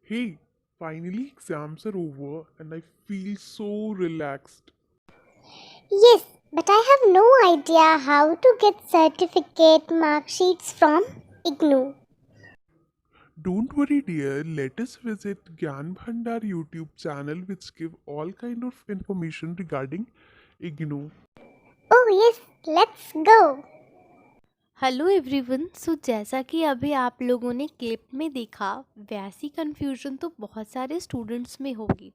Hey, finally exams are over and I feel so relaxed. Yes, but I have no idea how to get certificate mark sheets from IGNOU. Don't worry dear, let us visit Gyan Bhandar YouTube channel which give all kind of information regarding IGNOU. Oh yes, let's go. Hello everyone. जैसा कि अभी आप लोगों ने clip में देखा, वैसी confusion तो बहुत सारे स्टूडेंट्स में होगी।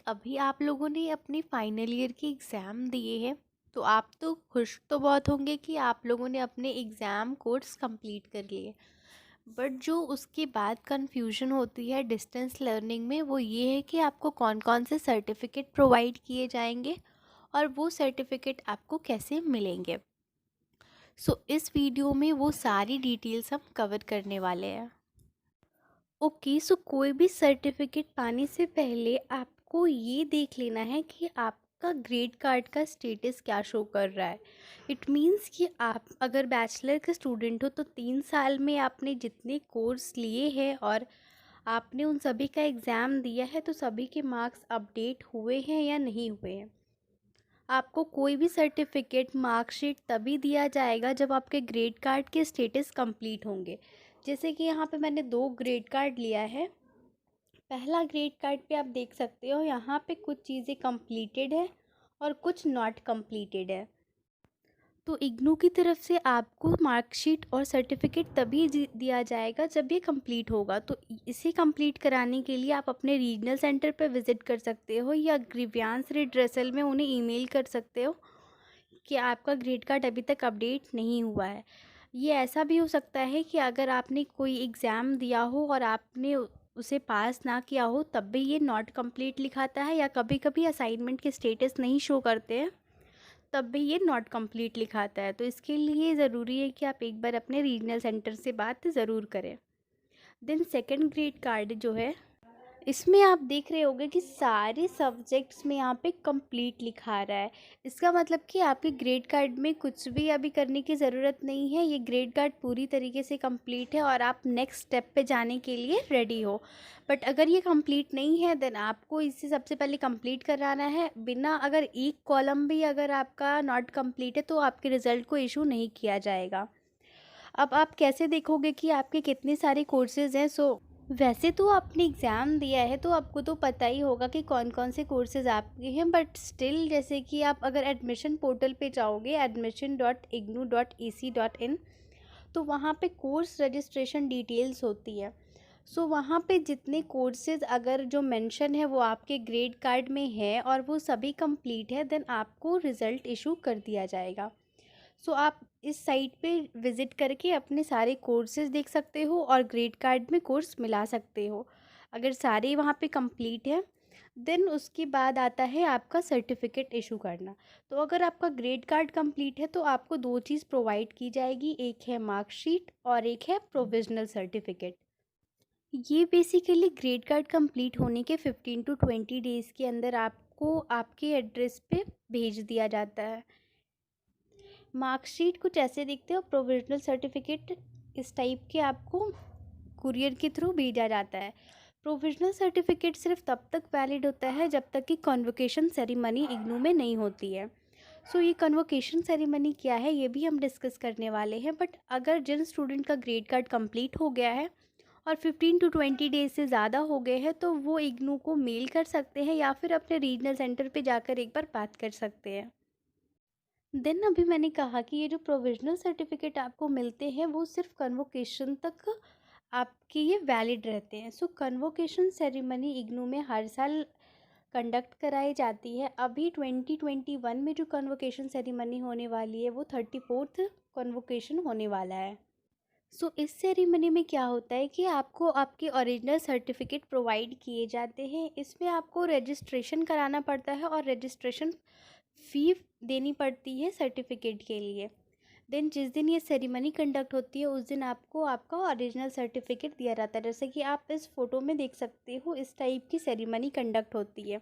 अभी आप लोगों ने अपने फाइनल ईयर के एग्ज़ाम दिए हैं, तो आप तो खुश तो बहुत होंगे कि आप लोगों ने अपने एग्ज़ाम कोर्स कंप्लीट कर लिए। बट जो उसके बाद कन्फ्यूजन होती है डिस्टेंस लर्निंग में, वो ये है कि आपको कौन कौन से सर्टिफिकेट प्रोवाइड किए जाएंगे और वो सर्टिफिकेट आपको कैसे मिलेंगे। इस वीडियो में वो सारी डिटेल्स हम कवर करने वाले हैं। ओके, कोई भी सर्टिफिकेट पाने से पहले आपको ये देख लेना है कि आपका ग्रेड कार्ड का स्टेटस क्या शो कर रहा है। इट मीन्स कि आप अगर बैचलर के स्टूडेंट हो तो 3 साल में आपने जितने कोर्स लिए हैं और आपने उन सभी का एग्ज़ाम दिया है, तो सभी के मार्क्स अपडेट हुए हैं या नहीं हुए हैं। आपको कोई भी सर्टिफिकेट मार्कशीट तभी दिया जाएगा जब आपके ग्रेड कार्ड के स्टेटस कंप्लीट होंगे। जैसे कि यहाँ पे मैंने 2 ग्रेड कार्ड लिया है। पहला ग्रेड कार्ड पे आप देख सकते हो, यहाँ पे कुछ चीज़ें कंप्लीटेड है और कुछ नॉट कंप्लीटेड है। तो इग्नू की तरफ से आपको मार्कशीट और सर्टिफिकेट तभी दिया जाएगा जब ये कंप्लीट होगा। तो इसे कंप्लीट कराने के लिए आप अपने रीजनल सेंटर पर विज़िट कर सकते हो या ग्रीवियांस रिड्रेसल में उन्हें ईमेल कर सकते हो कि आपका ग्रेड कार्ड अभी तक अपडेट नहीं हुआ है। ये ऐसा भी हो सकता है कि अगर आपने कोई एग्ज़ाम दिया हो और आपने उसे पास ना किया हो, तब भी ये नॉट कंप्लीट लिखाता है, या कभी कभी असाइनमेंट के स्टेटस नहीं शो करते हैं तब भी ये नॉट कंप्लीट लिखाता है। तो इसके लिए ज़रूरी है कि आप एक बार अपने रीजनल सेंटर से बात ज़रूर करें। देन सेकंड ग्रेड कार्ड जो है, इसमें आप देख रहे होंगे कि सारे सब्जेक्ट्स में यहाँ पे कंप्लीट लिखा रहा है। इसका मतलब कि आपके ग्रेड कार्ड में कुछ भी अभी करने की ज़रूरत नहीं है। ये ग्रेड कार्ड पूरी तरीके से कंप्लीट है और आप नेक्स्ट स्टेप पे जाने के लिए रेडी हो। बट अगर ये कंप्लीट नहीं है, देन आपको इसे सबसे पहले कंप्लीट कराना है। बिना अगर एक कॉलम भी अगर आपका नॉट कंप्लीट है, तो आपके रिज़ल्ट को इशू नहीं किया जाएगा। अब आप कैसे देखोगे कि आपके कितने सारे कोर्सेज़ हैं? वैसे तो आपने एग्ज़ाम दिया है तो आपको तो पता ही होगा कि कौन कौन से कोर्सेज़ आपके हैं, बट स्टिल जैसे कि आप अगर एडमिशन पोर्टल पे जाओगे, admission.ignou.ac.in, तो वहाँ पे कोर्स रजिस्ट्रेशन डिटेल्स होती है। वहाँ पे जितने कोर्सेज़ अगर जो मेंशन है वो आपके ग्रेड कार्ड में है और वो सभी कंप्लीट है, देन आपको रिज़ल्ट इशू कर दिया जाएगा। आप इस साइट पे विज़िट करके अपने सारे कोर्सेज़ देख सकते हो और ग्रेड कार्ड में कोर्स मिला सकते हो। अगर सारे वहाँ पे कंप्लीट है, देन उसके बाद आता है आपका सर्टिफिकेट इशू करना। तो अगर आपका ग्रेड कार्ड कंप्लीट है तो आपको 2 चीज़ प्रोवाइड की जाएगी, एक है मार्कशीट और एक है प्रोविजनल सर्टिफिकेट। ये बेसिकली ग्रेड कार्ड कंप्लीट होने के 15 to 20 डेज़ के अंदर आपको आपके एड्रेस पे भेज दिया जाता है। मार्कशीट कुछ ऐसे दिखते हो, प्रोविजनल सर्टिफिकेट इस टाइप के आपको कुरियर के थ्रू भेजा जाता है। प्रोविजनल सर्टिफिकेट सिर्फ तब तक वैलिड होता है जब तक कि कन्वोकेशन सेरेमनी इग्नू में नहीं होती है। ये कन्वोकेशन सेरेमनी क्या है ये भी हम डिस्कस करने वाले हैं। बट अगर जिन स्टूडेंट का ग्रेड कार्ड कंप्लीट हो गया है और 15 to 20 डेज से ज़्यादा हो गए हैं, तो वो इग्नू को मेल कर सकते हैं या फिर अपने रीजनल सेंटर पे जाकर एक बार बात कर सकते हैं। देन अभी मैंने कहा कि ये जो प्रोविजनल सर्टिफिकेट आपको मिलते हैं वो सिर्फ कन्वोकेशन तक आपके ये वैलिड रहते हैं। कन्वोकेशन सेरेमनी इग्नू में हर साल कंडक्ट कराई जाती है। अभी 2021 में जो कन्वोकेशन सेरेमनी होने वाली है वो 34th कन्वोकेशन होने वाला है। इस सेरेमनी में क्या होता है कि आपको आपके ओरिजिनल सर्टिफिकेट प्रोवाइड किए जाते हैं। इसमें आपको रजिस्ट्रेशन कराना पड़ता है और रजिस्ट्रेशन फ़ी देनी पड़ती है सर्टिफिकेट के लिए। देन जिस दिन ये सेरेमनी कंडक्ट होती है उस दिन आपको आपका ओरिजिनल सर्टिफिकेट दिया जाता है। जैसे कि आप इस फ़ोटो में देख सकते हो, इस टाइप की सेरेमनी कंडक्ट होती है।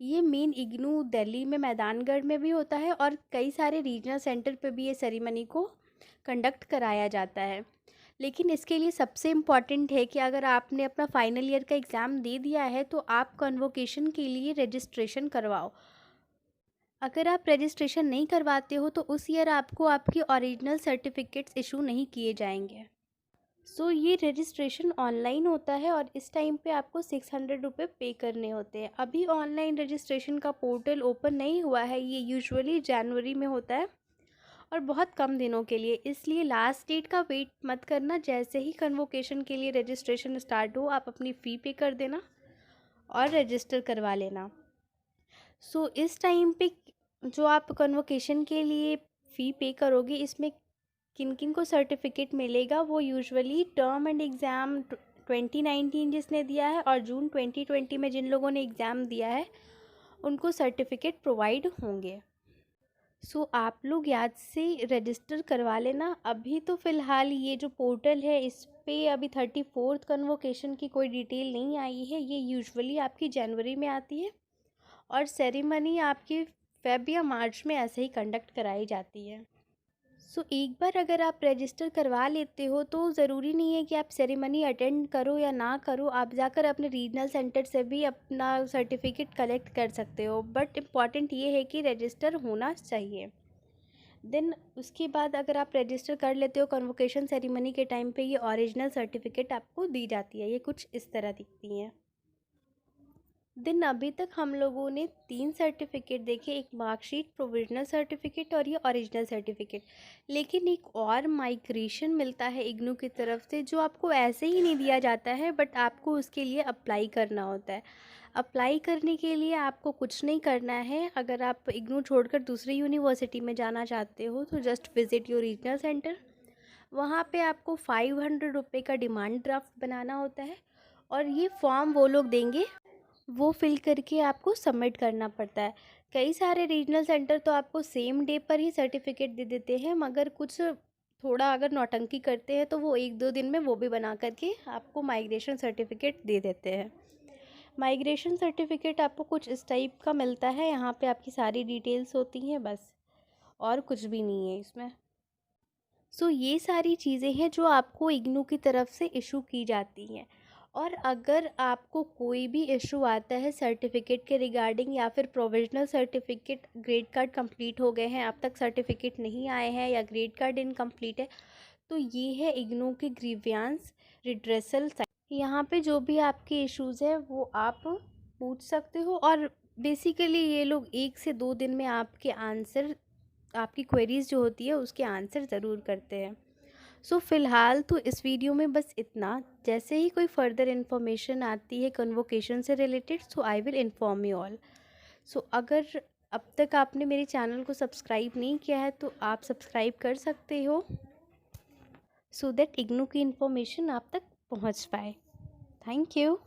ये मेन इग्नू दिल्ली में मैदानगढ़ में भी होता है और कई सारे रीजनल सेंटर पे भी ये सेरेमनी को कंडक्ट कराया जाता है। लेकिन इसके लिए सबसे इम्पॉर्टेंट है कि अगर आपने अपना फाइनल ईयर का एग्ज़ाम दे दिया है तो आप कन्वोकेशन के लिए रजिस्ट्रेशन करवाओ। अगर आप रजिस्ट्रेशन नहीं करवाते हो तो उस ईयर आपको आपके ओरिजिनल सर्टिफिकेट्स इशू नहीं किए जाएंगे। सो ये रजिस्ट्रेशन ऑनलाइन होता है और इस टाइम पे आपको 600 रुपये पे करने होते हैं। अभी ऑनलाइन रजिस्ट्रेशन का पोर्टल ओपन नहीं हुआ है, ये यूजुअली जनवरी में होता है और बहुत कम दिनों के लिए, इसलिए लास्ट डेट का वेट मत करना। जैसे ही कन्वोकेशन के लिए रजिस्ट्रेशन स्टार्ट हो आप अपनी फ़ी पे कर देना और रजिस्टर करवा लेना। सो इस टाइम पे जो आप कन्वोकेशन के लिए फ़ी पे करोगे इसमें किन किन को सर्टिफिकेट मिलेगा, वो यूजुअली टर्म एंड एग्ज़ाम 2019 जिसने दिया है और जून 2020 में जिन लोगों ने एग्ज़ाम दिया है उनको सर्टिफिकेट प्रोवाइड होंगे। सो आप लोग याद से रजिस्टर करवा लेना। अभी तो फ़िलहाल ये जो पोर्टल है इस पे अभी 34th कन्वोकेशन की कोई डिटेल नहीं आई है। ये यूजुअली आपकी जनवरी में आती है और सेरेमनी आपकी फेब या मार्च में ऐसे ही कंडक्ट कराई जाती है। सो एक बार अगर आप रजिस्टर करवा लेते हो तो ज़रूरी नहीं है कि आप सेरेमनी अटेंड करो या ना करो, आप जाकर अपने रीजनल सेंटर से भी अपना सर्टिफिकेट कलेक्ट कर सकते हो। बट इम्पॉर्टेंट ये है कि रजिस्टर होना चाहिए। देन उसके बाद अगर आप रजिस्टर कर लेते हो कन्वोकेशन सेरेमनी के टाइम पे ये ओरिजिनल सर्टिफिकेट आपको दी जाती है। ये कुछ इस तरह दिखती हैं। देन अभी तक हम लोगों ने 3 सर्टिफिकेट देखे, एक मार्कशीट, प्रोविजनल सर्टिफिकेट और ये ओरिजिनल सर्टिफिकेट। लेकिन एक और माइग्रेशन मिलता है इग्नू की तरफ से जो आपको ऐसे ही नहीं दिया जाता है, बट आपको उसके लिए अप्लाई करना होता है। अप्लाई करने के लिए आपको कुछ नहीं करना है। अगर आप इग्नू छोड़कर दूसरी यूनिवर्सिटी में जाना चाहते हो तो just visit your regional centre. वहाँ पे आपको 500 रुपये का डिमांड ड्राफ्ट बनाना होता है और ये फॉर्म वो लोग देंगे, वो फिल करके आपको सबमिट करना पड़ता है। कई सारे रीजनल सेंटर तो आपको सेम डे पर ही सर्टिफिकेट दे देते हैं, मगर कुछ थोड़ा अगर नौटंकी करते हैं तो वो 1-2 दिन में वो भी बना करके आपको माइग्रेशन सर्टिफिकेट दे देते हैं। माइग्रेशन सर्टिफिकेट आपको कुछ इस टाइप का मिलता है। यहाँ पे आपकी सारी डिटेल्स होती हैं बस, और कुछ भी नहीं है इसमें। सो ये सारी चीज़ें हैं जो आपको इग्नू की तरफ से इशू की जाती हैं। और अगर आपको कोई भी इशू आता है सर्टिफिकेट के रिगार्डिंग या फिर provisional certificate, grade card complete हो गए हैं अब तक सर्टिफिकेट नहीं आए हैं या ग्रेड कार्ड इनकम्प्लीट है, तो ये है इग्नू के ग्रीवियांस रिड्रेसल साइट। यहाँ पे जो भी आपके इश्यूज़ हैं वो आप पूछ सकते हो और बेसिकली ये लोग 1 से 2 दिन में आपके आंसर, आपकी क्वेरीज़ जो होती है उसके आंसर ज़रूर करते हैं। सो फ़िलहाल तो इस वीडियो में बस इतना। जैसे ही कोई फर्दर इन्फॉर्मेशन आती है कन्वोकेशन से related so I will inform you all. So अगर अब तक आपने मेरे चैनल को सब्सक्राइब नहीं किया है तो आप सब्सक्राइब कर सकते हो सो दैट इग्नू की इन्फॉर्मेशन आप तक पहुंच पाए। Thank you.